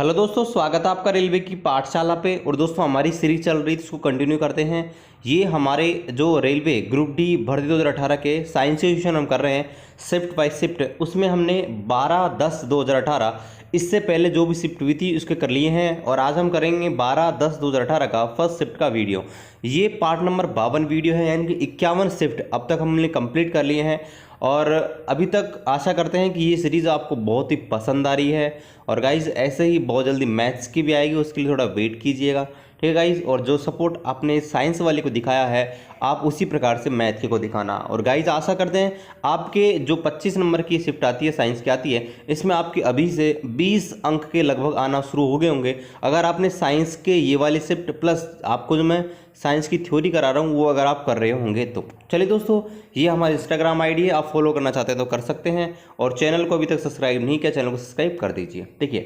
Hello दोस्तों, स्वागत है आपका रेलवे की पाठशाला पे। और दोस्तों हमारी सीरीज चल रही थी, इसको कंटिन्यू करते हैं। ये हमारे जो रेलवे ग्रुप डी भर्ती 2018 के साइंस एजुकेशन हम कर रहे हैं शिफ्ट बाय शिफ्ट, उसमें हमने 12/10/2018 इससे पहले जो भी शिफ्ट हुई थी उसके कर लिए हैं। और आज हम करेंगे 12/10/2018 का फर्स्ट शिफ्ट का वीडियो। ये पार्ट नंबर 52 वीडियो है, यानी कि 51 शिफ्ट अब तक हमने कंप्लीट कर लिए हैं। और अभी तक आशा करते हैं कि ये सीरीज़ आपको बहुत ही पसंद आ रही है। और गाइज़ ऐसे ही बहुत जल्दी मैथ्स की भी आएगी, उसके लिए थोड़ा वेट कीजिएगा, ठीक है गाइज़। और जो सपोर्ट आपने साइंस वाले को दिखाया है, आप उसी प्रकार से मैथ के को दिखाना। और गाइज़ आशा करते हैं आपके जो 25 नंबर की शिफ्ट आती है, साइंस की आती है, इसमें आपके अभी से 20 अंक के लगभग आना शुरू हो गए होंगे। अगर आपने साइंस के ये वाली शिफ्ट प्लस आपको जो मैं साइंस की थ्योरी करा रहा हूँ वो अगर आप कर रहे होंगे तो चलिए दोस्तों, ये हमारी इंस्टाग्राम आईडी है, आप फॉलो करना चाहते हैं तो कर सकते हैं। और चैनल को अभी तक सब्सक्राइब नहीं किया, चैनल को सब्सक्राइब कर दीजिए। देखिए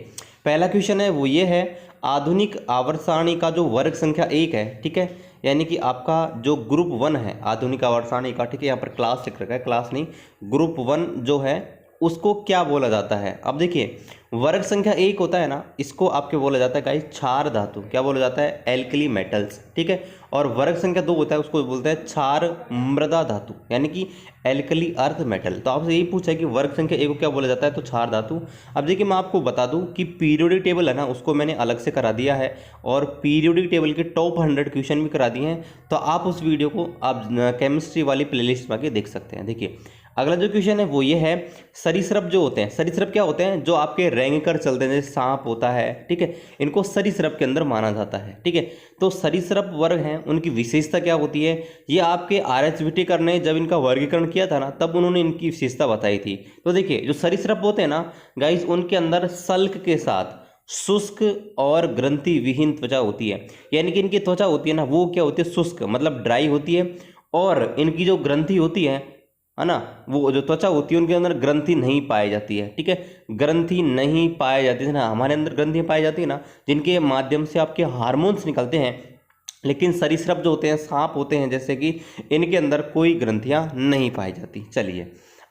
पहला क्वेश्चन है वो ये है, आधुनिक आवर्त सारणी का जो वर्ग संख्या 1 है, ठीक है, यानी कि आपका जो ग्रुप 1 है आधुनिक आवर्त सारणी का, ठीक है, यहाँ पर क्लास लिख रखा है, क्लास नहीं, ग्रुप 1 जो है उसको क्या बोला जाता है। अब देखिए वर्ग संख्या 1 होता है ना, इसको आपके बोला जाता है गाइस क्षार धातु, क्या बोला जाता है, एल्कली मेटल्स, ठीक है। और वर्ग संख्या 2 होता है, उसको बोलते हैं क्षार मृदा धातु, यानी कि एल्कली अर्थ मेटल। तो आपसे यही पूछा है कि वर्ग संख्या 1 को क्या बोला जाता है, तो क्षार धातु। अब देखिए मैं आपको बता दूं कि पीरियोडिक टेबल है ना, उसको मैंने अलग से करा दिया है और पीरियोडिक टेबल के टॉप 100 क्वेश्चन भी करा दिए हैं। तो आप उस वीडियो को आप केमिस्ट्री वाली प्लेलिस्ट में आके देख सकते हैं। देखिए अगला जो क्वेश्चन है वो ये है, सरीसृप जो होते हैं, सरीसृप क्या होते हैं, जो आपके रेंग कर चलते हैं, जैसे सांप होता है, ठीक है, इनको सरीसृप के अंदर माना जाता है, ठीक है। तो सरीसृप वर्ग हैं, उनकी विशेषता क्या होती है, ये आपके RHBT ने जब इनका वर्गीकरण किया था ना, तब उन्होंने इनकी विशेषता बताई थी। तो देखिए जो सरीसृप होते हैं ना गाइस, उनके अंदर सल्क के साथ शुष्क और ग्रंथि विहीन त्वचा होती है, यानी कि इनकी त्वचा होती है ना वो क्या होती है, शुष्क मतलब ड्राई होती है। और इनकी जो ग्रंथि होती है ना, वो जो त्वचा होती है उनके अंदर ग्रंथि नहीं पाई जाती है, ठीक है, ग्रंथि नहीं पाई जाती है ना। हमारे अंदर ग्रंथि पाई जाती है ना, जिनके माध्यम से आपके हार्मोन्स निकलते हैं। लेकिन सरीसृप जो होते हैं, सांप होते हैं जैसे कि, इनके अंदर कोई ग्रंथियां नहीं पाई जाती। चलिए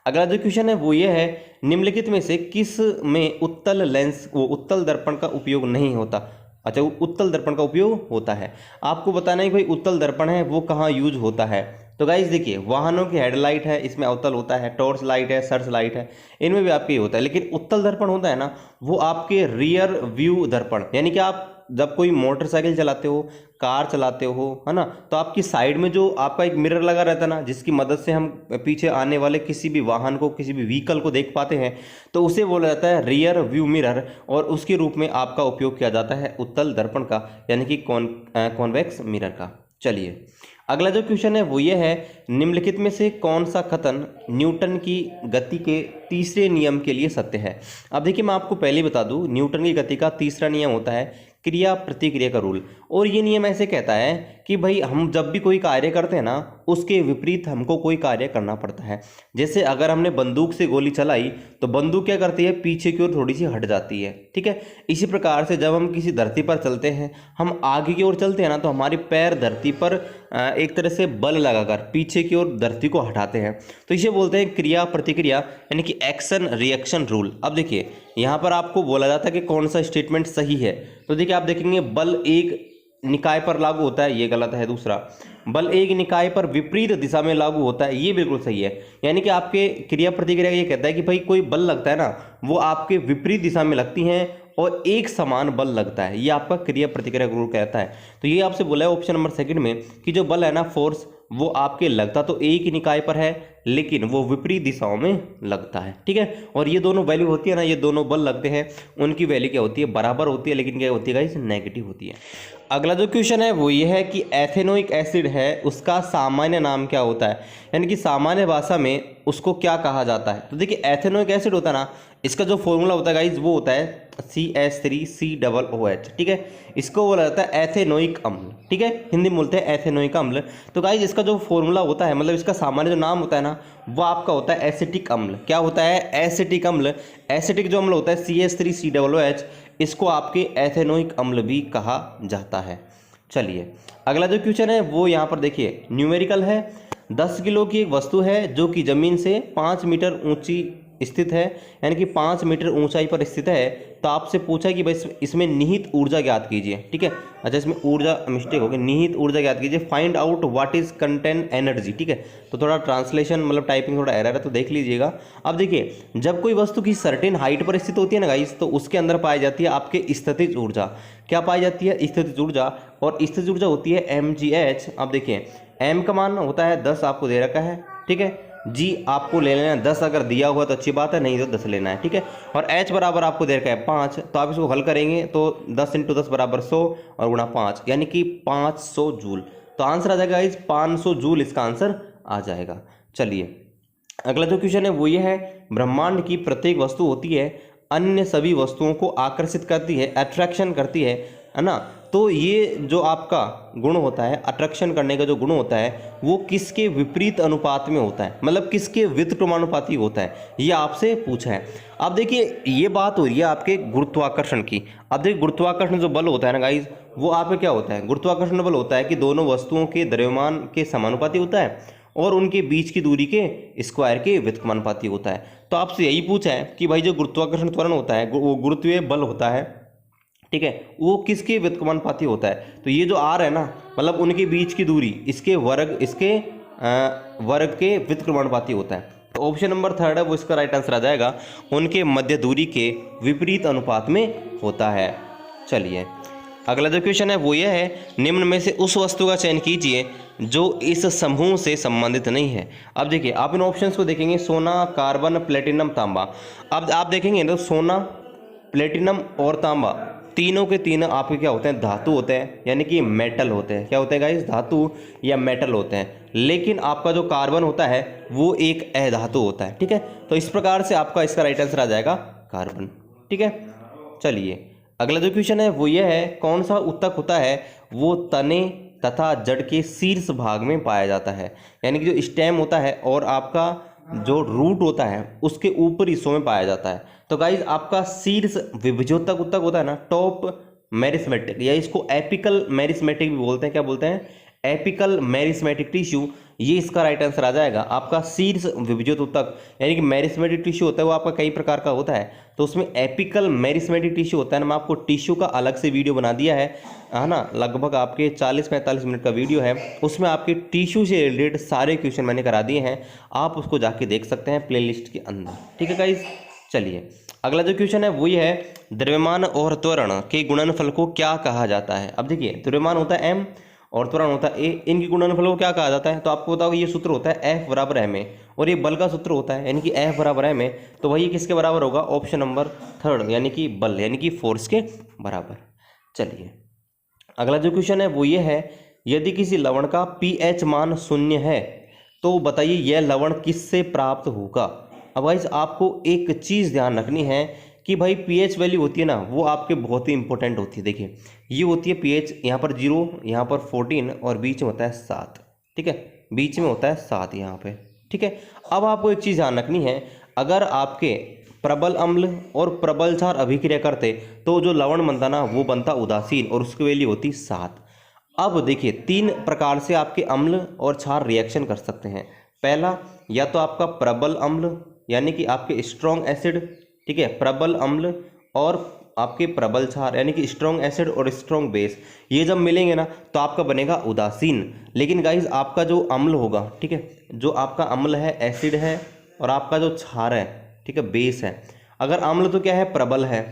अगला जो क्वेश्चन है वो ये है, निम्नलिखित में से किस में उत्तल लेंस वो उत्तल दर्पण का उपयोग नहीं होता। अच्छा, उत्तल दर्पण का उपयोग होता है, आपको बताना है भाई उत्तल दर्पण है वो कहाँ यूज होता है। तो गाइज देखिए वाहनों की हेडलाइट है, इसमें अवतल होता है, टॉर्च लाइट है, सर्च लाइट है, इनमें भी आपके होता है। लेकिन उत्तल दर्पण होता है ना, वो आपके रियर व्यू दर्पण, यानी कि आप जब कोई मोटरसाइकिल चलाते हो, कार चलाते हो, है ना, तो आपकी साइड में जो आपका एक मिरर लगा रहता है ना, जिसकी मदद से हम पीछे आने वाले किसी भी वाहन को, किसी भी व्हीकल को देख पाते हैं, तो उसे बोला जाता है रियर व्यू मिरर। और उसके रूप में आपका उपयोग किया जाता है उत्तल दर्पण का, यानी कि कॉन्वेक्स मिरर का। चलिए अगला जो क्वेश्चन है वो ये है, निम्नलिखित में से कौन सा कथन न्यूटन की गति के तीसरे नियम के लिए सत्य है। अब देखिए मैं आपको पहले बता दूं, न्यूटन की गति का तीसरा नियम होता है क्रिया प्रतिक्रिया का रूल। और ये नियम ऐसे कहता है कि भाई हम जब भी कोई कार्य करते हैं ना, उसके विपरीत हमको कोई कार्य करना पड़ता है। जैसे अगर हमने बंदूक से गोली चलाई तो बंदूक क्या करती है, पीछे की ओर थोड़ी सी हट जाती है, ठीक है। इसी प्रकार से जब हम किसी धरती पर चलते हैं, हम आगे की ओर चलते हैं ना, तो हमारे पैर धरती पर एक तरह से बल लगाकर पीछे की ओर धरती को हटाते हैं। तो इसे बोलते हैं क्रिया प्रतिक्रिया, यानी कि एक्शन रिएक्शन रूल। अब देखिए यहाँ पर आपको बोला जाता है कि कौन सा स्टेटमेंट सही है। तो देखिए आप देखेंगे बल एक निकाय पर लागू होता है, ये गलत है। दूसरा, बल एक निकाय पर विपरीत दिशा में लागू होता है, ये बिल्कुल सही है। यानी कि आपके क्रिया प्रतिक्रिया ये कहता है कि भाई कोई बल लगता है ना, वो आपके विपरीत दिशा में लगती हैं और एक समान बल लगता है, ये आपका क्रिया प्रतिक्रिया रूल कहता है। तो ये आपसे बोला है ऑप्शन नंबर सेकंड में कि जो बल है ना, फोर्स, वो आपके लगता तो एक ही निकाय पर है, लेकिन वो विपरीत दिशाओं में लगता है, ठीक है। और ये दोनों वैल्यू होती है ना, ये दोनों बल लगते हैं, उनकी वैल्यू क्या होती है, बराबर होती है, लेकिन क्या होती है गाइस, नेगेटिव होती है। अगला जो क्वेश्चन है वो ये है कि एथेनोइक एसिड है, उसका सामान्य नाम क्या होता है, यानी कि सामान्य भाषा में उसको क्या कहा जाता है। तो देखिए एथेनोइक एसिड होता है ना, इसका जो फॉर्मूला होता है गाइस वो होता है CH3COOH, ठीक है। इसको बोला जाता है एथेनोइक अम्ल, ठीक है, हिंदी में बोलते हैं एथेनोइक अम्ल। तो गाइस इसका जो फॉर्मूला होता है, मतलब इसका सामान्य जो नाम होता है ना, वो आपका होता है एसिटिक अम्ल। क्या होता है, एसिटिक अम्ल। एसिटिक जो अम्ल होता है CH3COOH, इसको आपके एथेनोइक अम्ल भी कहा जाता है। चलिए अगला जो क्वेश्चन है वो यहाँ पर देखिए न्यूमेरिकल है। 10 किलो की एक वस्तु है जो कि जमीन से 5 मीटर ऊंची स्थित है, यानी कि 5 मीटर ऊंचाई पर स्थित है, तो आपसे पूछा है कि भाई इसमें निहित ऊर्जा ज्ञात कीजिए। ठीक है, अच्छा इसमें ऊर्जा मिस्टेक हो गई, निहित ऊर्जा ज्ञात कीजिए, find out what is contain energy. ठीक है, तो थोड़ा ट्रांसलेशन मतलब टाइपिंग थोड़ा एरर है तो देख लीजिएगा। अब देखिए, जब कोई वस्तु की सर्टेन हाइट पर स्थित होती है ना गाइस, तो उसके अंदर पाई जाती है आपके स्थितिज ऊर्जा। क्या पाई जाती है? स्थितिज ऊर्जा। और स्थितिज ऊर्जा होती है mgh। अब देखिए, m का मान होता है 10, आपको दे रखा है। ठीक है, जी आपको ले लेना है 10, अगर दिया हुआ तो अच्छी बात है, नहीं तो 10 लेना है। ठीक है, और h बराबर आपको दे रखा है 5, तो आप इसको हल करेंगे तो 10 × 10 बराबर 100 और गुणा 5, यानी कि 500 जूल। तो आंसर आ जाएगा इस 500 जूल, इसका आंसर आ जाएगा। चलिए अगला जो क्वेश्चन है वो ये है, ब्रह्मांड की प्रत्येक वस्तु होती है अन्य सभी वस्तुओं को आकर्षित करती है, अट्रैक्शन करती है ना। तो ये जो आपका गुण होता है, अट्रैक्शन करने का जो गुण होता है, वो किसके विपरीत अनुपात में होता है, मतलब किसके व्युत्क्रमानुपाती होता है, ये आपसे पूछा है। अब देखिए, ये बात हो रही है आपके गुरुत्वाकर्षण की। अब देखिए, गुरुत्वाकर्षण जो बल होता है ना गाइज, वो आपका क्या होता है? गुरुत्वाकर्षण बल होता है कि दोनों वस्तुओं के द्रव्यमान के समानुपाती होता है और उनके बीच की दूरी के स्क्वायर के व्युत्क्रमानुपाती होता है। तो आपसे यही पूछा है कि भाई जो गुरुत्वाकर्षण त्वरण होता है, वो गुरुत्वीय बल होता है, ठीक है, वो किसके व्युत्क्रमानुपाती होता है? तो ये जो आर है ना, मतलब उनके बीच की दूरी इसके वर्ग के व्युत्क्रमानुपाती होता है। तो ऑप्शन नंबर 3 है वो इसका राइट आंसर आ जाएगा, उनके मध्य दूरी के विपरीत अनुपात में होता है। चलिए अगला जो क्वेश्चन है वो ये है, निम्न में से उस वस्तु का चयन कीजिए जो इस समूह से संबंधित नहीं है। अब देखिए, आप इन ऑप्शंस को देखेंगे, सोना, कार्बन, प्लेटिनम, तांबा। अब आप देखेंगे तो सोना, प्लेटिनम और तांबा तीनों के तीनों आपके क्या होते हैं? धातु होते हैं, यानी कि मेटल होते हैं। क्या होते हैं गाइस? धातु या मेटल होते हैं। लेकिन आपका जो कार्बन होता है वो एक अधातु होता है। ठीक है, तो इस प्रकार से आपका इसका राइट आंसर आ जाएगा कार्बन। ठीक है, चलिए अगला जो क्वेश्चन है वो ये है, कौन सा उत्तक होता है वो तने तथा जड़ के शीर्ष भाग में पाया जाता है, यानी कि जो स्टेम होता है और आपका जो रूट होता है उसके ऊपरी हिस्सों में पाया जाता है। तो गाइज आपका शीर्ष विभज्योतक उत्तक होता है ना, टॉप मेरिस्मेटिक, या इसको एपिकल मेरिस्मेटिक भी बोलते हैं। क्या बोलते हैं? एपिकल मेरिस्मेटिक टिश्यू, ये इसका राइट आंसर आ जाएगा। आपका शीर्ष विभज्योत उत्तक यानी कि मेरिस्मेटिक टिश्यू होता है, वो आपका कई प्रकार का होता है, तो उसमें एपिकल मेरिस्मेटिक टिश्यू होता है ना। मैं आपको टिश्यू का अलग से वीडियो बना दिया है ना, लगभग आपके 40-45 मिनट का वीडियो है, उसमें आपके टिश्यू से रिलेटेड सारे क्वेश्चन मैंने करा दिए हैं, आप उसको जाके देख सकते हैं प्लेलिस्ट के अंदर। ठीक है गाइज, चलिए अगला जो क्वेश्चन है वो ये है, द्रव्यमान और त्वरण के गुणनफल को क्या कहा जाता है? अब देखिए, द्रव्यमान होता है m और त्वरण होता है a, इनकी गुणनफल को क्या कहा जाता है? तो आपको बताओ, ये सूत्र होता है F बराबर ma, और ये बल का सूत्र होता है, यानी कि F बराबर ma, तो वही किसके बराबर होगा? ऑप्शन नंबर 3, यानी कि बल, यानी कि फोर्स के बराबर। चलिए अगला जो क्वेश्चन है वो ये है, यदि किसी लवण का pH मान 0 है तो बताइए यह लवण किससे प्राप्त होगा? अब गाइस आपको एक चीज़ ध्यान रखनी है कि भाई pH वैल्यू होती है ना, वो आपके बहुत ही इंपॉर्टेंट होती है। देखिए, ये होती है pH, यहाँ पर 0, यहाँ पर 14 और बीच में होता है 7। ठीक है, बीच में होता है 7 यहाँ पे। ठीक है, अब आपको एक चीज़ ध्यान रखनी है, अगर आपके प्रबल अम्ल और प्रबल क्षार अभिक्रिया करते तो जो लवण बनता ना वो बनता उदासीन, और उसकी वैल्यू होती 7। अब देखिए, 3 प्रकार से आपके अम्ल और क्षार रिएक्शन कर सकते हैं। पहला, या तो आपका प्रबल अम्ल यानी कि आपके स्ट्रॉन्ग एसिड, ठीक है, प्रबल अम्ल और आपके प्रबल क्षार यानी कि स्ट्रॉन्ग एसिड और स्ट्रॉन्ग बेस, ये जब मिलेंगे ना तो आपका बनेगा उदासीन। लेकिन गाइज आपका जो अम्ल होगा, ठीक है, जो आपका अम्ल है एसिड है, और आपका जो क्षार है, ठीक है, बेस है। अगर अम्ल तो क्या है? प्रबल है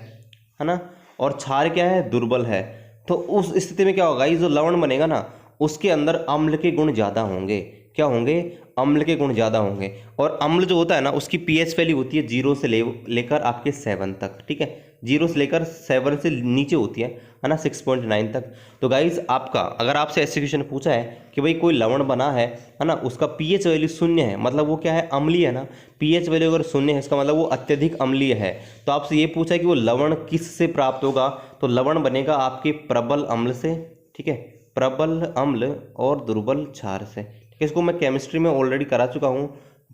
ना, और क्षार क्या है? दुर्बल है। तो उस स्थिति में क्या होगा? ये जो लवण बनेगा ना उसके अंदर अम्ल के गुण ज़्यादा होंगे। क्या होंगे? अम्ल के गुण ज़्यादा होंगे। और अम्ल जो होता है ना उसकी pH वैल्यू होती है 0 से लेकर आपके 7 तक। ठीक है, 0 से लेकर 7 से नीचे होती है ना, 6.9 तक। तो गाइज आपका अगर आपसे ऐसे क्वेश्चन पूछा है कि भाई कोई लवण बना है ना, उसका pH वैल्यू 0 है, मतलब वो क्या है? अम्लीय है ना। pH वैल्यू अगर 0 है इसका मतलब वो अत्यधिक अम्लीय है। तो आपसे ये पूछा है कि वो लवण किस से प्राप्त होगा, तो लवण बनेगा आपके प्रबल अम्ल से। ठीक है, प्रबल अम्ल और दुर्बल क्षार से। इसको मैं केमिस्ट्री में ऑलरेडी करा चुका हूँ,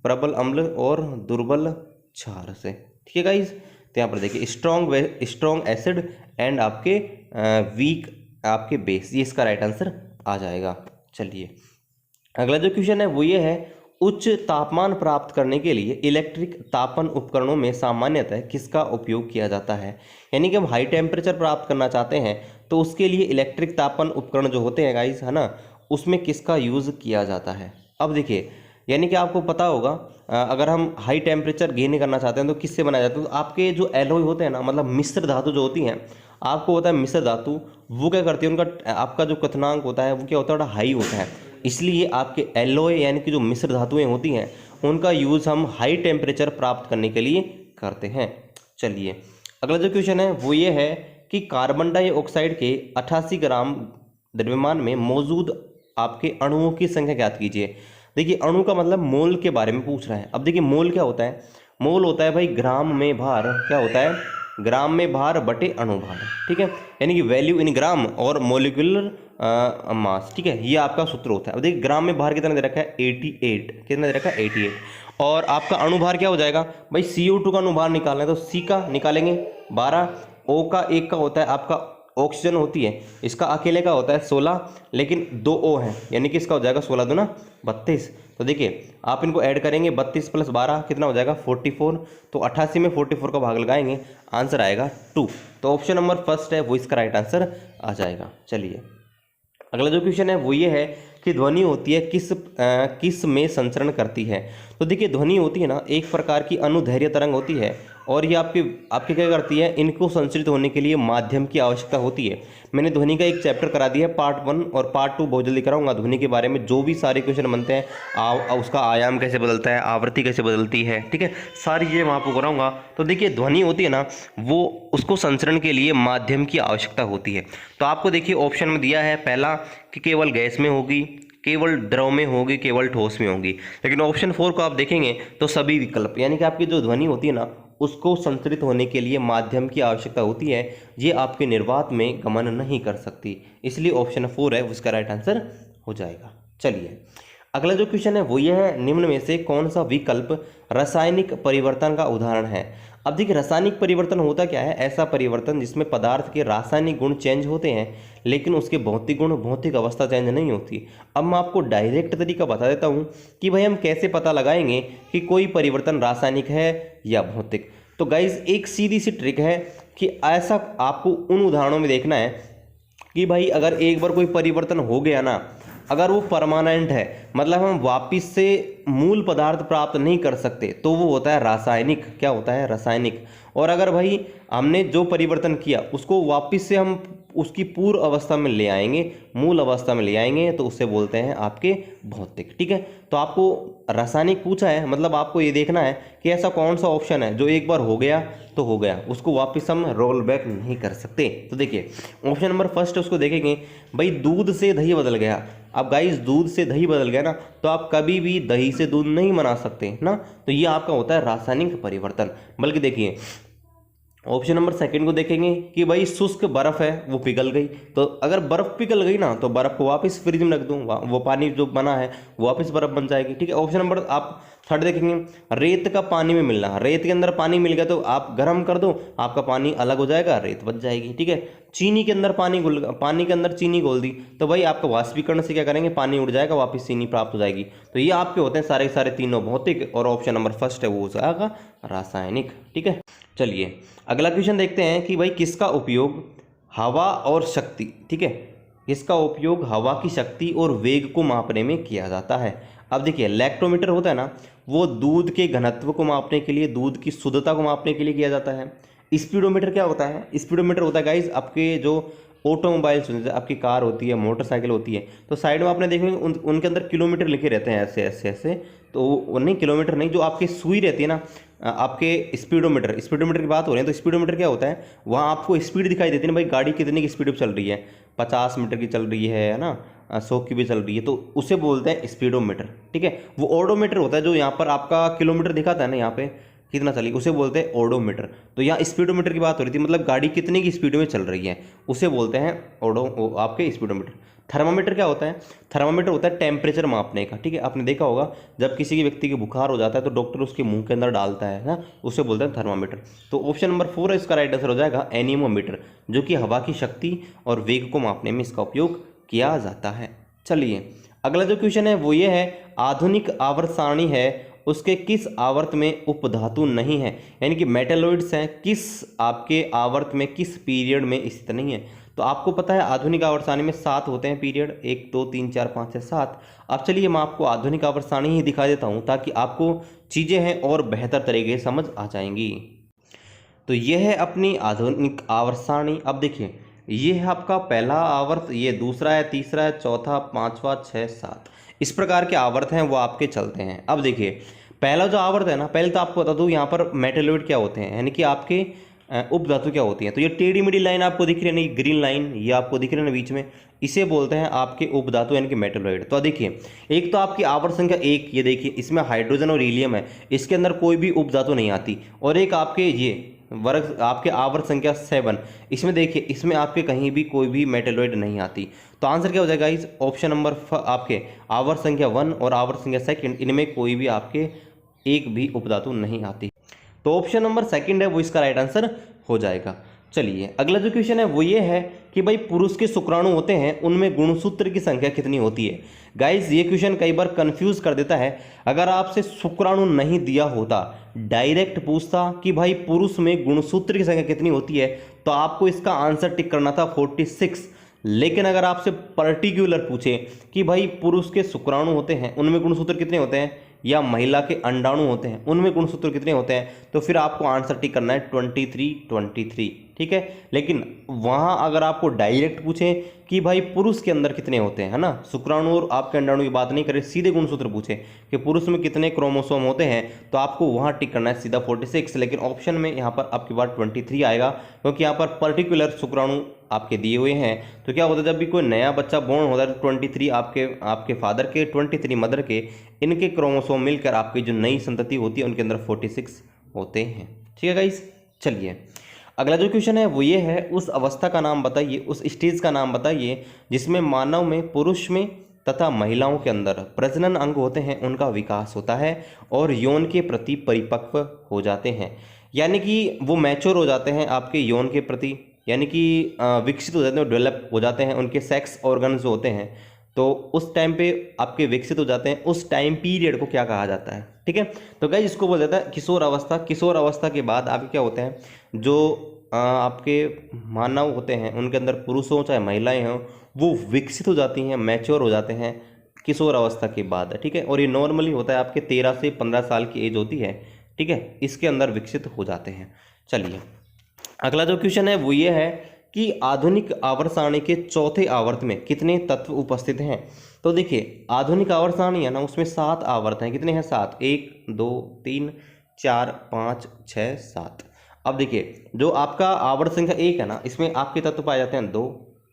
प्रबल अम्ल और दुर्बल क्षार से। ठीक है गाइज, तो यहाँ पर देखिए स्ट्रॉन्ग एसिड एंड आपके वीक आपके बेस, ये इसका राइट आंसर आ जाएगा। चलिए अगला जो क्वेश्चन है वो ये है, उच्च तापमान प्राप्त करने के लिए इलेक्ट्रिक तापन उपकरणों में सामान्यतः किसका उपयोग किया जाता है? यानी कि हम हाई टेम्परेचर प्राप्त करना चाहते हैं तो उसके लिए इलेक्ट्रिक तापन उपकरण जो होते हैं गाइस, है ना, उसमें किसका यूज़ किया जाता है? अब देखिए, यानी कि आपको पता होगा अगर हम हाई टेम्परेचर गेन करना चाहते हैं तो किससे बनाया जाता है? तो आपके जो एलॉय होते हैं ना, मतलब मिश्र धातु जो होती हैं, आपको होता है मिश्र धातु, वो क्या करती है, उनका आपका जो क्वथनांक होता है वो क्या होता है, थोड़ा हाई होता है। इसलिए आपके एलॉय यानी कि जो मिश्र धातुएं होती हैं उनका यूज़ हम हाई टेम्परेचर प्राप्त करने के लिए करते हैं। चलिए अगला जो क्वेश्चन है वो ये है कि कार्बन डाइऑक्साइड के 88 ग्राम द्रव्यमान में मौजूद आपके अणुओं की संख्या ज्ञात कीजिए। देखिए अणु का मतलब मोल के बारे में पूछ रहा है। अब देखिए मोल क्या होता है? मोल होता है भाई ग्राम में भार, क्या होता है? ग्राम में भार बटे अणु भार, ठीक है, यानी कि वैल्यू इन ग्राम और मोलिकुलर मास, ठीक है, ये आपका सूत्र होता है। अब देखिए ग्राम में भार कितना दे रखा है? 88, कितना दे रखा है? 88। और आपका अणुभार क्या हो जाएगा भाई? CO2 का अणुभार निकालना है तो C का निकालेंगे 12, O का 1 का होता है आपका ऑक्सीजन होती है, इसका अकेले का होता है 16, लेकिन 2 O है, यानी कि इसका हो जाएगा 16 दूना 32। तो देखिए आप इनको ऐड करेंगे, 32 + 12 कितना हो जाएगा? 44। तो 88 में 44 का भाग लगाएंगे, आंसर आएगा 2। तो ऑप्शन नंबर फर्स्ट है वो इसका राइट आंसर आ जाएगा। चलिए अगला जो क्वेश्चन है वो ये है कि ध्वनि होती है किस में संचरण करती है? तो देखिए ध्वनि होती है ना एक प्रकार की अनुदैर्घ्य तरंग होती है और ये आपके क्या करती है? इनको संचरित होने के लिए माध्यम की आवश्यकता होती है। मैंने ध्वनि का एक चैप्टर करा दिया है पार्ट 1 और पार्ट 2 बहुत जल्दी कराऊंगा ध्वनि के बारे में, जो भी सारे क्वेश्चन बनते हैं उसका आयाम कैसे बदलता है, आवृत्ति कैसे बदलती है, ठीक है, सारी चीज़ें मैं आपको कराऊंगा। तो देखिए ध्वनि होती है ना वो उसको संचरण के लिए माध्यम की आवश्यकता होती है। तो आपको देखिए ऑप्शन में दिया है पहला कि केवल गैस में होगी, केवल द्रव में होगी, केवल ठोस में होगी, लेकिन ऑप्शन 4 को आप देखेंगे तो सभी विकल्प, यानी कि आपकी जो ध्वनि होती है ना उसको संचरित होने के लिए माध्यम की आवश्यकता होती है, ये आपके निर्वात में गमन नहीं कर सकती, इसलिए ऑप्शन 4 है उसका राइट आंसर हो जाएगा। चलिए अगला जो क्वेश्चन है वो ये है, निम्न में से कौन सा विकल्प रासायनिक परिवर्तन का उदाहरण है? अब देखिए रासायनिक परिवर्तन होता क्या है? ऐसा परिवर्तन जिसमें पदार्थ के रासायनिक गुण चेंज होते हैं लेकिन उसके भौतिक गुण, भौतिक अवस्था चेंज नहीं होती। अब मैं आपको डायरेक्ट तरीका बता देता हूँ कि भाई हम कैसे पता लगाएंगे कि कोई परिवर्तन रासायनिक है या भौतिक। तो गाइज एक सीधी सी ट्रिक है कि ऐसा आपको उन उदाहरणों में देखना है कि भाई अगर एक बार कोई परिवर्तन हो गया ना, अगर वो परमानेंट है, मतलब हम वापिस से मूल पदार्थ प्राप्त नहीं कर सकते, तो वो होता है रासायनिक। क्या होता है? रासायनिक। और अगर भाई हमने जो परिवर्तन किया उसको वापिस से हम उसकी पूर्व अवस्था में ले आएंगे, मूल अवस्था में ले आएंगे, तो उससे बोलते हैं आपके भौतिक, ठीक है। तो आपको रासायनिक पूछा है, मतलब आपको ये देखना है कि ऐसा कौन सा ऑप्शन है जो एक बार हो गया तो हो गया, उसको वापस हम रोल बैक नहीं कर सकते। तो देखिए ऑप्शन नंबर फर्स्ट उसको देखेंगे, भाई दूध से दही बदल गया। अब गाइस दूध से दही बदल गया ना, तो आप कभी भी दही से दूध नहीं बना सकते ना, तो ये आपका होता है रासायनिक परिवर्तन। बल्कि देखिए ऑप्शन नंबर सेकंड को देखेंगे कि भाई शुष्क बर्फ है वो पिघल गई, तो अगर बर्फ पिघल गई ना तो बर्फ को वापस फ्रिज में रख दूँ, वो पानी जो बना है वो वापस बर्फ बन जाएगी, ठीक है। ऑप्शन नंबर आप थर्ड देखेंगे, रेत का पानी में मिलना, रेत के अंदर पानी मिल गया तो आप गर्म कर दो, आपका पानी अलग हो जाएगा, रेत बच जाएगी, ठीक है। चीनी के अंदर पानी के अंदर चीनी घोल दी तो भाई आपका वाष्पीकरण से क्या करेंगे, पानी उड़ जाएगा, वापस चीनी प्राप्त हो जाएगी। तो ये आपके होते हैं सारे के सारे तीनों भौतिक, और ऑप्शन नंबर फर्स्ट है वो हो जाएगा रासायनिक, ठीक है। चलिए अगला क्वेश्चन देखते हैं कि भाई किसका उपयोग हवा और शक्ति, ठीक है, किसका उपयोग हवा की शक्ति और वेग को मापने में किया जाता है। अब देखिए लैक्टोमीटर होता है ना, वो दूध के घनत्व को मापने के लिए, दूध की शुद्धता को मापने के लिए किया जाता है। स्पीडोमीटर क्या होता है? स्पीडोमीटर होता है गाइज आपके जो ऑटोमोबाइल्स होते हैं, आपकी कार होती है, मोटरसाइकिल होती है, तो साइड में आपने देखेंगे उनके अंदर किलोमीटर लिखे रहते हैं ऐसे ऐसे ऐसे, तो नहीं किलोमीटर नहीं, जो आपकी सुई रहती है ना आपके स्पीडोमीटर की बात हो रही है, तो स्पीडोमीटर क्या होता है, वहाँ आपको स्पीड दिखाई देती है ना, भाई गाड़ी कितनी की स्पीड पर चल रही है, 50 मीटर की चल रही है ना, 100 की भी चल रही है, तो उसे बोलते हैं स्पीडोमीटर, ठीक है। वो ओडोमीटर होता है जो यहाँ पर आपका किलोमीटर दिखाता है ना, यहाँ पे कितना चली, उसे बोलते हैं ओडोमीटर। तो यहाँ स्पीडोमीटर की बात हो रही थी, मतलब गाड़ी कितनी की स्पीड में चल रही है, उसे बोलते हैं आपके स्पीडोमीटर। थर्मामीटर क्या होता है? थर्मामीटर होता है टेम्परेचर मापने का, ठीक है। आपने देखा होगा जब किसी के व्यक्ति के बुखार हो जाता है तो डॉक्टर उसके मुंह के अंदर डालता है ना, उसे बोलते हैं थर्मामीटर। तो ऑप्शन नंबर 4 है इसका राइट आंसर हो जाएगा एनीमोमीटर, जो कि हवा की शक्ति और वेग को मापने में इसका उपयोग किया जाता है। चलिए अगला जो क्वेश्चन है वो ये है, आधुनिक आवर्त सारणी है उसके किस आवर्त में उपधातु नहीं है, यानी कि मेटलॉइड्स हैं किस आपके आवर्त में, किस पीरियड में स्थित नहीं है। तो आपको पता है आधुनिक आवर्त सारणी में 7 होते हैं पीरियड, 1 2 3 4 5 6 7। अब चलिए मैं आपको आधुनिक आवर्त सारणी ही दिखा देता हूँ ताकि आपको चीज़ें हैं और बेहतर तरीके से समझ आ जाएंगी। तो यह है अपनी आधुनिक आवर्त सारणी। अब देखिए ये है आपका पहला आवर्त, ये दूसरा है, तीसरा है, चौथा, पांचवा, 6 7, इस प्रकार के आवर्त हैं वो आपके चलते हैं। अब देखिए पहला जो आवर्त है ना, पहले तो आपको बता दूं यहाँ पर मेटलॉइड क्या होते हैं, यानी कि आपके उपधातु क्या होती हैं। तो ये टेढ़ी मेढ़ी लाइन आपको दिख रही है ना, ग्रीन लाइन ये आपको दिख रही है ना बीच में, इसे बोलते हैं आपके उपधातु यानी कि मेटलॉइड। तो देखिए एक तो आपकी आवर्त संख्या 1, ये देखिए इसमें हाइड्रोजन और हीलियम है, इसके अंदर कोई भी उपधातु नहीं आती। और एक आपके ये वर्ग आपके आवर्त संख्या 7, इसमें देखिए इसमें आपके कहीं भी कोई भी मेटलॉइड नहीं आती। तो आंसर क्या हो जाएगा इस ऑप्शन नंबर आपके आवर्त संख्या 1 और आवर्त संख्या 2, इनमें कोई भी आपके एक भी उपधातु नहीं आती। तो ऑप्शन नंबर 2 है वो इसका राइट आंसर हो जाएगा। चलिए अगला जो क्वेश्चन है वो ये है कि भाई पुरुष के शुक्राणु होते हैं उनमें गुणसूत्र की संख्या कितनी होती है। गाइस ये क्वेश्चन कई बार कंफ्यूज कर देता है। अगर आपसे शुक्राणु नहीं दिया होता, डायरेक्ट पूछता कि भाई पुरुष में गुणसूत्र की संख्या कितनी होती है, तो आपको इसका आंसर टिक करना था 46। लेकिन अगर आपसे पर्टिकुलर पूछे कि भाई पुरुष के शुक्राणु होते हैं उनमें गुणसूत्र कितने होते हैं, या महिला के अंडाणु होते हैं उनमें गुणसूत्र कितने होते हैं, तो फिर आपको आंसर टिक करना है 23। ठीक है। लेकिन वहां अगर आपको डायरेक्ट पूछें कि भाई पुरुष के अंदर कितने होते हैं, है ना, शुक्राणु और आपके अंडाणु की बात नहीं करें, सीधे गुणसूत्र पूछे कि पुरुष में कितने क्रोमोसोम होते हैं, तो आपको वहां टिक करना है सीधा 46। लेकिन ऑप्शन में यहाँ पर आपकी बार 23 आएगा, क्योंकि यहाँ पर पर्टिकुलर शुक्राणु आपके दिए हुए हैं। तो क्या होता है जब भी कोई नया बच्चा बोर्न होता है तो 23 आपके फादर के, 23 मदर के, इनके क्रोमोसोम मिलकर आपकी जो नई संतति होती है उनके अंदर 46 होते हैं। ठीक है गाइस। चलिए अगला जो क्वेश्चन है वो ये है, उस अवस्था का नाम बताइए, उस स्टेज का नाम बताइए जिसमें मानव में, पुरुष में तथा महिलाओं के अंदर प्रजनन अंग होते हैं उनका विकास होता है और यौन के प्रति परिपक्व हो जाते हैं, यानी कि वो मैच्योर हो जाते हैं आपके यौन के प्रति, यानी कि विकसित हो जाते हैं, डेवलप हो जाते हैं, उनके सेक्स ऑर्गन्स जो होते हैं तो उस टाइम पे आपके विकसित हो जाते हैं, उस टाइम पीरियड को क्या कहा जाता है। ठीक है। तो गाइस इसको बोला जाता है किशोर अवस्था। किशोर अवस्था के बाद आपके क्या होते हैं, जो आपके मानव होते हैं उनके अंदर पुरुष हो चाहे महिलाएं हों, वो विकसित हो जाती हैं, मैच्योर हो जाते हैं किशोर अवस्था के बाद। ठीक है। और ये नॉर्मली होता है आपके 13 से 15 साल की एज होती है। ठीक है, इसके अंदर विकसित हो जाते हैं। चलिए अगला जो क्वेश्चन है वो ये है कि आधुनिक आवर्त सारणी के चौथे आवर्त में कितने तत्व उपस्थित हैं। तो देखिए आधुनिक आवर्त सारणी है ना, उसमें 7 आवर्त हैं। कितने हैं? 7, 1 2 3 4 5 6 7। अब देखिए जो आपका आवर्त संख्या 1 है ना, इसमें आपके तत्व पाए जाते हैं 2,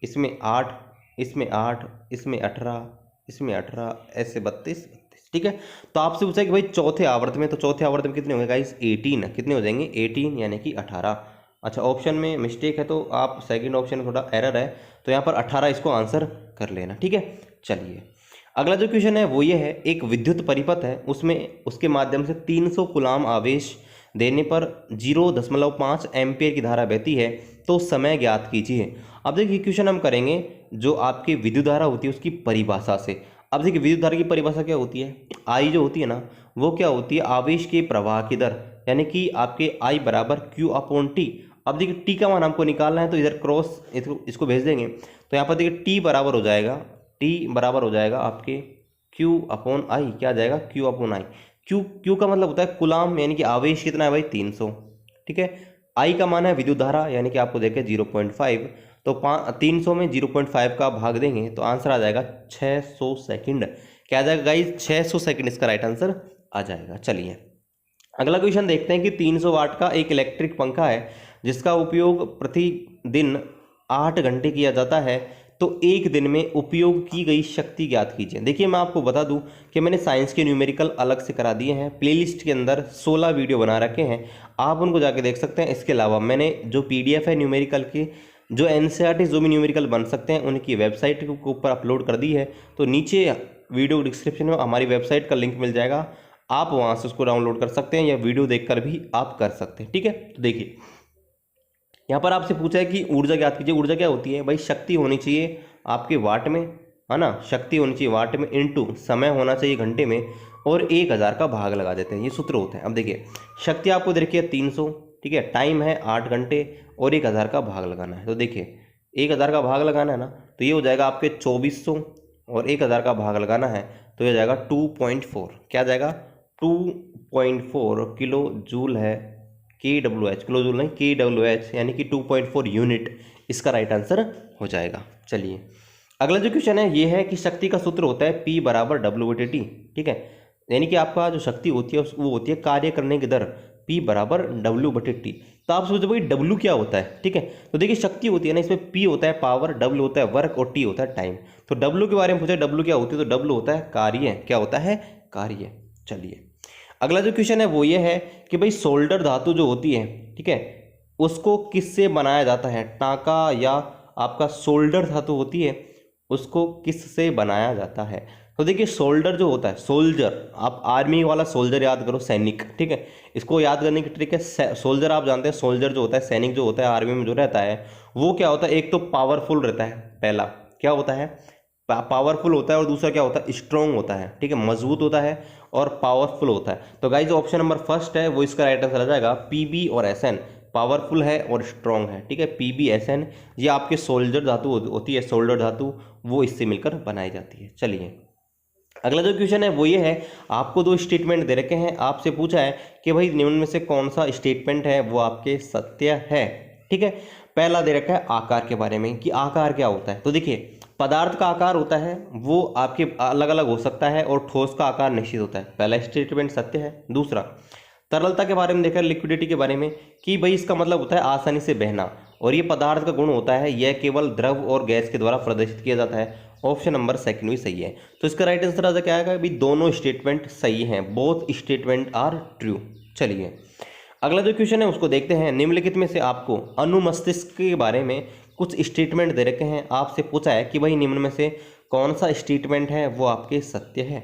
इसमें 8, इसमें 8, इसमें 18, इसमें 18, ऐसे 32। ठीक है। तो आपसे पूछा कि भाई चौथे आवर्त में, तो चौथे आवर्त में कितने होंगे गाइस? 18। कितने हो जाएंगे? 18 यानी कि 18। अच्छा ऑप्शन में मिस्टेक है तो आप सेकंड ऑप्शन में थोड़ा एरर है, तो यहाँ पर 18 इसको आंसर कर लेना। ठीक है। चलिए अगला जो क्वेश्चन है वो ये है, एक विद्युत परिपथ है, उसमें उसके माध्यम से 300 कूलाम आवेश देने पर 0.5 एम्पियर की धारा बहती है, तो समय ज्ञात कीजिए। अब देखिए क्वेश्चन हम करेंगे जो आपकी विद्युत धारा होती है उसकी परिभाषा से। अब देखिए विद्युत धारा की परिभाषा क्या होती है, आई जो होती है ना वो क्या होती है, आवेश के प्रवाह की दर, यानी कि आपके आई बराबर Q/T। अब देखिए टी का मान हमको निकालना है, तो इधर क्रॉस इसको भेज देंगे, तो यहाँ पर देखिए टी बराबर हो जाएगा आपके Q/I। क्या आ जाएगा? Q/I। क्यू का मतलब होता है कुलाम, यानी कि आवेश कितना है भाई? 300। ठीक है। आई का मान है विद्युत धारा, यानी कि आपको देखे 0.5, तो 300 में 0.5 का भाग देंगे तो आंसर आ जाएगा 600 सेकंड। क्या आ जाएगा गाइज? 600 सेकंड इसका राइट आंसर आ जाएगा। चलिए अगला क्वेश्चन देखते हैं कि 300 वाट का एक इलेक्ट्रिक पंखा है जिसका उपयोग प्रतिदिन 8 घंटे किया जाता है, तो एक दिन में उपयोग की गई शक्ति ज्ञात कीजिए। देखिए मैं आपको बता दूं कि मैंने साइंस के न्यूमेरिकल अलग से करा दिए हैं, प्लेलिस्ट के अंदर 16 वीडियो बना रखे हैं, आप उनको जाके देख सकते हैं। इसके अलावा मैंने जो PDF है न्यूमेरिकल की, जो NCERT जो भी न्यूमेरिकल बन सकते हैं उनकी वेबसाइट के ऊपर अपलोड कर दी है, तो नीचे वीडियो डिस्क्रिप्शन में हमारी वेबसाइट का लिंक मिल जाएगा, आप वहाँ से उसको डाउनलोड कर सकते हैं या वीडियो देखकर भी आप कर सकते हैं। ठीक है। तो देखिए यहाँ पर आपसे पूछा है कि ऊर्जा ज्ञात कीजिए। ऊर्जा क्या होती है भाई? शक्ति होनी चाहिए आपके वाट में, है ना, शक्ति होनी चाहिए वाट में इंटू समय होना चाहिए घंटे में और 1000 का भाग लगा देते हैं, ये सूत्र होता है। अब देखिए शक्ति आपको दे रखी है 300, ठीक है, टाइम है 8 घंटे और 1000 का भाग लगाना है। तो देखिए 1000 का भाग लगाना है ना, तो ये हो जाएगा आपके 2400 और 1000 का भाग लगाना है तो ये जाएगा 2.4, क्या जाएगा 2.4 किलो जूल है, KWH, किलो जूल नहीं KWH, यानी कि 2.4 यूनिट इसका राइट आंसर हो जाएगा। चलिए अगला जो क्वेश्चन है ये है कि शक्ति का सूत्र होता है P बराबर W/T, ठीक है, यानी कि आपका जो शक्ति होती है वो होती है कार्य करने की दर, P बराबर W/T। तो आप सोचो भाई W क्या होता है, ठीक है, तो देखिए शक्ति होती है ना, इसमें P होता है पावर, W होता है वर्क और T होता है टाइम। तो W के बारे में पूछा W क्या होती है, तो W होता है कार्य, क्या होता है कार्य। चलिए अगला जो क्वेश्चन है वो ये है कि भाई सोल्डर धातु जो होती है, ठीक है, उसको किससे बनाया जाता है, टांका या आपका सोल्डर धातु होती है उसको किससे बनाया जाता है। तो देखिए सोल्डर जो होता है, सोल्जर, आप आर्मी वाला सोल्जर याद करो, सैनिक, ठीक है, इसको याद करने की ट्रिक है, सोल्जर आप जानते हैं, सोल्जर जो होता है सैनिक जो होता है आर्मी में जो रहता है वो क्या होता है, एक तो पावरफुल रहता है, पहला क्या होता है पावरफुल होता है और दूसरा क्या होता है स्ट्रॉन्ग होता है, ठीक है, मजबूत होता है और पावरफुल होता है। तो गाइज ऑप्शन नंबर फर्स्ट है वो इसका राइट आंसर आ जाएगा, PB और SN, पावरफुल है और स्ट्रॉन्ग है, ठीक है, PB SN ये आपके सोल्जर धातु होती है, सोल्डर धातु वो इससे मिलकर बनाई जाती है। चलिए अगला जो क्वेश्चन है वो ये है, आपको दो स्टेटमेंट दे रखे हैं, आपसे पूछा है कि भाई निम्न में से कौन सा स्टेटमेंट है वो आपके सत्य है, ठीक है। पहला दे रखा है आकार के बारे में कि आकार क्या होता है। तो देखिए पदार्थ का आकार होता है वो आपके अलग अलग हो सकता है और ठोस का आकार निश्चित होता है, पहला स्टेटमेंट सत्य है। दूसरा तरलता के बारे में देखा, लिक्विडिटी के बारे में कि भाई इसका मतलब होता है आसानी से बहना, और ये पदार्थ का गुण होता है यह केवल द्रव और गैस के द्वारा प्रदर्शित किया जाता है, ऑप्शन नंबर सेकंड भी सही है। तो इसका राइट आंसर आजा क्या आएगा, भाई दोनों स्टेटमेंट सही हैं, बोथ स्टेटमेंट आर ट्रू। चलिए अगला जो क्वेश्चन है उसको देखते हैं, निम्नलिखित में से आपको अनुमस्तिष्क के बारे में कुछ स्टेटमेंट दे रखे हैं, आपसे पूछा है कि भाई निम्न में से कौन सा स्टेटमेंट है वो आपके सत्य है।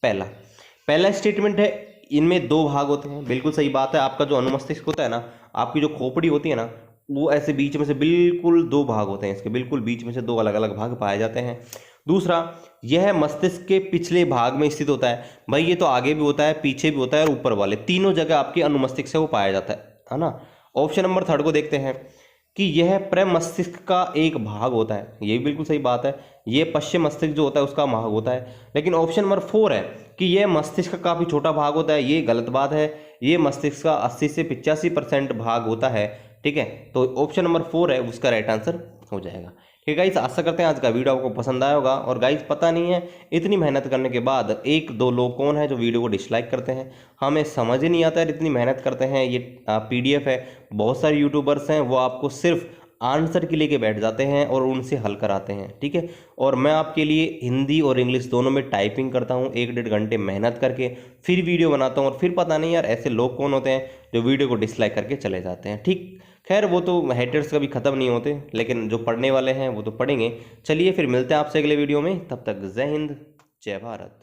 पहला स्टेटमेंट है इनमें दो भाग होते हैं, बिल्कुल सही बात है। आपका जो अनुमस्तिष्क होता है ना, आपकी जो खोपड़ी होती है ना, वो ऐसे बीच में से बिल्कुल दो भाग होते हैं, इसके बिल्कुल बीच में से दो अलग अलग भाग पाए जाते हैं। दूसरा यह मस्तिष्क के पिछले भाग में स्थित होता है, भाई ये तो आगे भी होता है पीछे भी होता है और ऊपर वाले तीनों जगह आपके अनुमस्तिष्क से वो पाया जाता है ना। ऑप्शन नंबर थर्ड को देखते हैं कि यह प्रमस्तिष्क का एक भाग होता है, ये भी बिल्कुल सही बात है, ये पश्चिम मस्तिष्क जो होता है उसका भाग होता है। लेकिन ऑप्शन नंबर 4 है कि यह मस्तिष्क का काफ़ी छोटा भाग होता है, ये गलत बात है, ये मस्तिष्क का 80 से 85% भाग होता है, ठीक है। तो ऑप्शन नंबर 4 है उसका राइट आंसर हो जाएगा। ठीक है गाइस, आशा करते हैं आज का वीडियो आपको पसंद आया होगा। और गाइस पता नहीं है इतनी मेहनत करने के बाद एक दो लोग कौन है जो वीडियो को डिसलाइक करते हैं, हमें समझ ही नहीं आता है, इतनी मेहनत करते हैं। ये PDF है, बहुत सारे यूट्यूबर्स हैं वो आपको सिर्फ आंसर के लेके बैठ जाते हैं और उनसे हल कराते हैं, ठीक है। और मैं आपके लिए हिंदी और इंग्लिश दोनों में टाइपिंग करता हूँ 1-1.5 घंटे मेहनत करके, फिर वीडियो बनाता हूँ। और फिर पता नहीं यार ऐसे लोग कौन होते हैं जो वीडियो को डिसलाइक करके चले जाते हैं। ठीक, खैर वो तो हेटर्स कभी ख़त्म नहीं होते, लेकिन जो पढ़ने वाले हैं वो तो पढ़ेंगे। चलिए फिर मिलते हैं आपसे अगले वीडियो में, तब तक जय हिंद जय भारत।